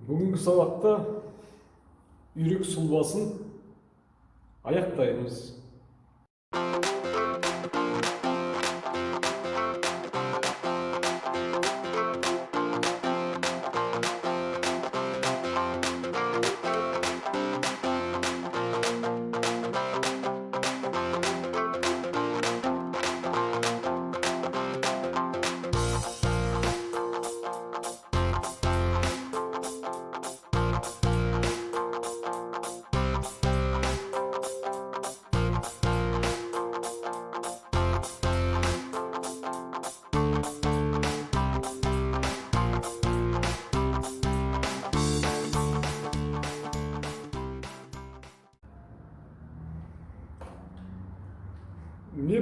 Бүгінгі сабақта үйрек сұлбасын аяқтаймыз.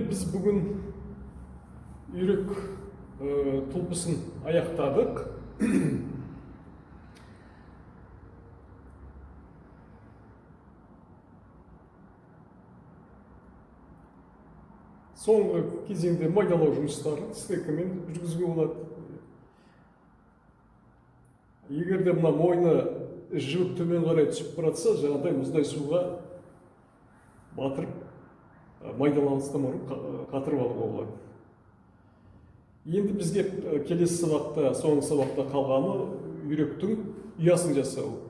Біз бүгін үйрек тұлпысын аяқтадық. Соңғы кезеңде майдалау жұмыстарын стекімен жүргізуге болады. Егер де мына мойны жібіп төмен қарай түсіп баратса, жаңағыдай мұздай суға батырып майдаланыстан қатырып алуға болады. Енді бізге келесі сабақта, соңғы сабақта қалғаны үйректің ұясын жасау.